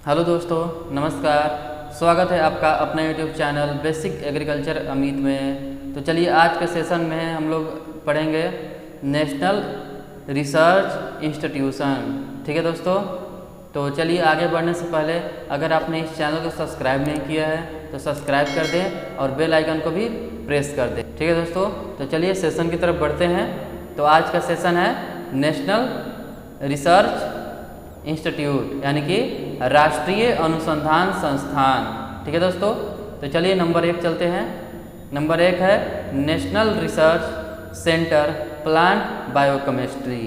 Hello दोस्तों, नमस्कार। स्वागत है आपका अपने YouTube channel basic agriculture Amit में। तो चलिए आज के सेशन में हम लोग पढ़ेंगे नेशनल रिसर्च इंस्टीट्यूशन। ठीक है दोस्तों, तो चलिए आगे बढ़ने से पहले अगर आपने इस चैनल को सब्सक्राइब नहीं किया है तो सब्सक्राइब कर दें और बेल आइकन को भी प्रेस कर दें। ठीक है दोस्तों, तो चलिए सेशन की तरफ बढ़ते हैं। तो आज का सेशन है नेशनल रिसर्च इंस्टीट्यूट यानी कि राष्ट्रीय अनुसंधान संस्थान। ठीक है दोस्तों, तो चलिए नंबर 1 चलते हैं। नंबर 1 है national Research centre plant biochemistry.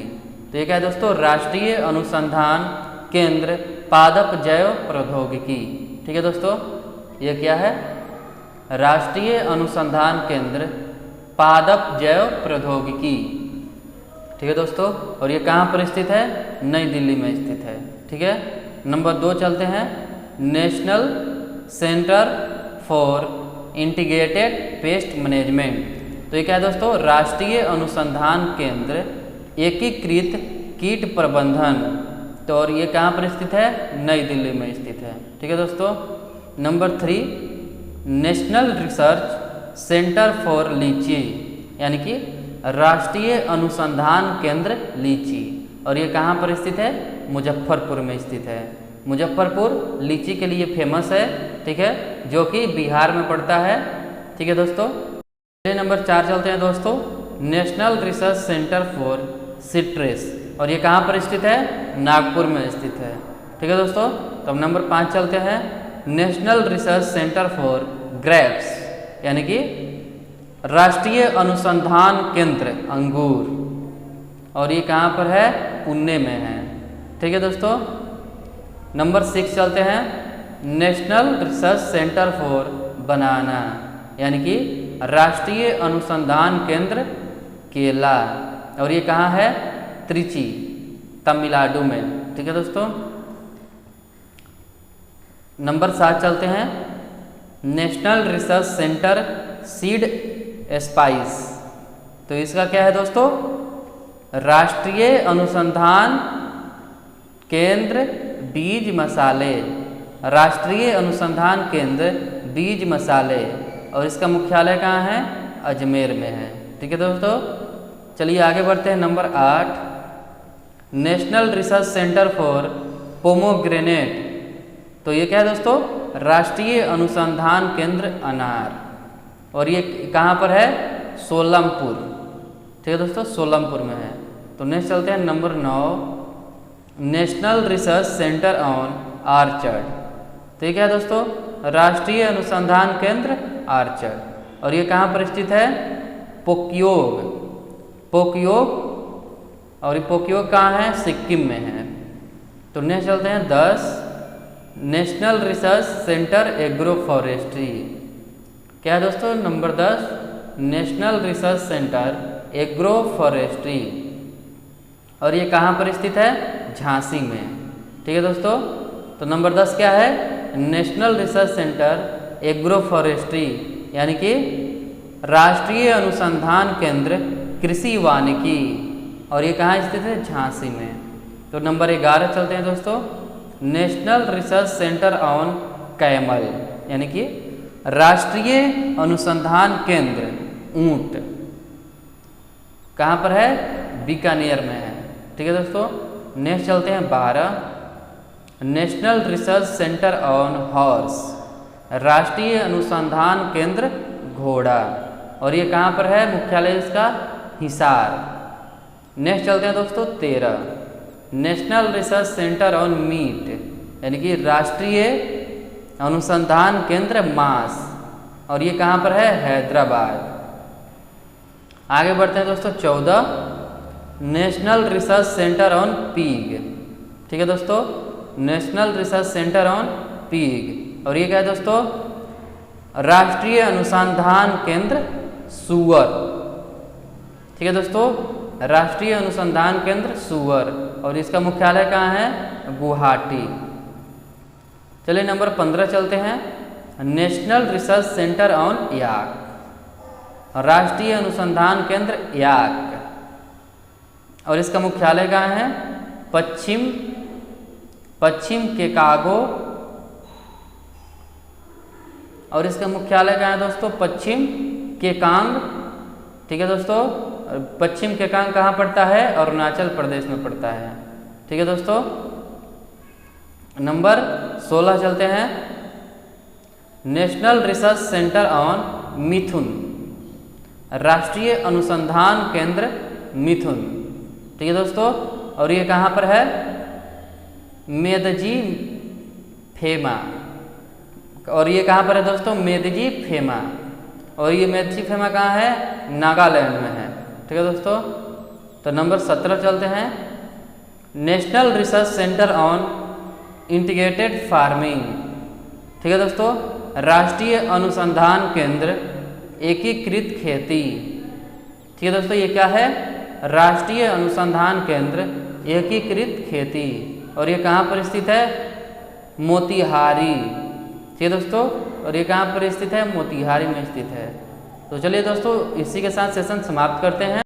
तो ये क्या है दोस्तों? राष्ट्रीय अनुसंधान केंद्र पादप जैव प्रौद्योगिकी। ठीक है दोस्तों, ये क्या है? राष्ट्रीय अनुसंधान केंद्र पादप जैव प्रौद्योगिकी। ठीक है दोस्तों, और ये कहाँ पर स्थित है? नई दिल्ली में स्थित है। ठीक है। नंबर 2 चलते हैं national centre for integrated pest management. तो ये क्या है दोस्तों? राष्ट्रीय अनुसंधान केंद्र एकीकृत कीट प्रबंधन। तो और ये कहाँ पर स्थित है? नई दिल्ली में स्थित है। ठीक है दोस्तों। Number 3 national Research centre for लीची यानी कि राष्ट्रीय अनुसंधान केंद्र लीची, और ये कहाँ पर स्थित है? मुजफ्फरपुर में स्थित है। मुजफ्फरपुर लीची के लिए फेमस है। ठीक है, जो कि बिहार में पड़ता है। ठीक है दोस्तों। नंबर 4 चलते हैं दोस्तों national Research centre for citrus, और ये कहाँ पर स्थित है? नागपुर में स्थित है। ठीक है दोस्तों। तो नंबर 5 चलते हैं national Research centre for grapes यानी कि राष्ट्रीय अनुसंधान केंद्र अंगूर, और ये कहाँ पर है? पुणे में है। ठीक है दोस्तों। नंबर 6 चलते हैं नेशनल रिसर्च सेंटर फॉर बनाना यानी कि राष्ट्रीय अनुसंधान केंद्र केला, और ये कहाँ है? त्रिची तमिलनाडु में। ठीक है दोस्तों। नंबर 7 चलते हैं national Research centre seed spice. तो इसका क्या है दोस्तों? राष्ट्रीय अनुसंधान केंद्र बीज मसाले। राष्ट्रीय अनुसंधान केंद्र बीज मसाले, और इसका मुख्यालय कहाँ है? अजमेर में है। ठीक है दोस्तों। चलिए आगे बढ़ते हैं। Number 8 national Research centre for pomegranate. तो ये क्या है दोस्तों? राष्ट्रीय अनुसंधान केंद्र अनार, और ये कहाँ पर है? सोलमपुर। ठीक है दोस्तों, सोलमपुर में है। तो नेक्स्ट चलते हैं number 9 national Research Centre on orchard. तो ये क्या है दोस्तों? राष्ट्रीय अनुसंधान केंद्र आर्चर्ड, और ये कहाँ पर स्थित है? पोकयोग। और ये पोकयोग कहाँ है? सिक्किम में है। तो नेक्स्ट चलते हैं 10 national Research centre agro forestry. क्या है दोस्तों? Number 10 national Research centre agro forestry, और ये कहाँ पर स्थित है? झांसी में। ठीक है दोस्तों। तो नंबर 10 क्या है? National Research centre agro forestry यानी कि राष्ट्रीय अनुसंधान केंद्र कृषि वानिकी, और ये कहाँ स्थित है? झांसी में। तो नंबर 11 चलते हैं दोस्तों national Research Centre on camel यानी कि राष्ट्रीय अनुसंधान केंद्र ऊंट, कहाँ पर है? बीकानेर में है। ठीक है दोस्तों। नेक्स्ट चलते हैं 12 national Research Centre on horse राष्ट्रीय अनुसंधान केंद्र घोड़ा, और ये कहाँ पर है? मुख्यालय इसका हिसार। नेक्स्ट चलते हैं दोस्तों 13 National Research Centre on Meat यानी कि राष्ट्रीय अनुसंधान केंद्र मांस, और ये कहाँ पर है? हैदराबाद। आगे बढ़ते हैं दोस्तों 14 नेशनल रिसर्च सेंटर ऑन पीग। ठीक है दोस्तों, नेशनल रिसर्च सेंटर ऑन पीग, और ये क्या है दोस्तों? राष्ट्रीय अनुसंधान केंद्र सुअर। ठीक है दोस्तों, राष्ट्रीय अनुसंधान केंद्र सुअर, और इसका मुख्यालय कहाँ है? गुवाहाटी। चलिए नंबर 15 चलते हैं नेशनल रिसर्च सेंटर ऑन याक राष्ट्रीय अनुसंधान केंद्र याक, और इसका मुख्यालय कहाँ है? पश्चिम शिकागो और इसका मुख्यालय कहाँ है दोस्तों? पश्चिम केकांग। ठीक है दोस्तों, पश्चिम केकांग कहाँ पड़ता है? अरुणाचल प्रदेश में पड़ता है। ठीक है दोस्तों, नंबर 16 चलते हैं। नेशनल रिसर्च सेंटर ऑन मिथुन, राष्ट्रीय अनुसंधान केंद्र मिथुन। ठीक है दोस्तों, और ये कहाँ पर है? मेदजी फेमा। और ये कहाँ पर है दोस्तों? मेदजी फेमा। और ये मेदजी फेमा कहाँ है? नागालैंड में है। ठीक है दोस्तों, तो नंबर 17 चलते हैं। National Research Centre on integrated farming. ठीक है दोस्तों, राष्ट्रीय अनुसंधान केंद्र एकीकृत खेती। ठीक है दोस्तों, ये क्या है? राष्ट्रीय अनुसंधान केंद्र एकीकृत खेती। और ये कहाँ पर स्थित है? मोतिहारी। ठीक है दोस्तों, और ये कहाँ पर स्थित है? मोतिहारी में स्थित है। तो चलिए दोस्तों, इसी के साथ सेशन समाप्त करते हैं।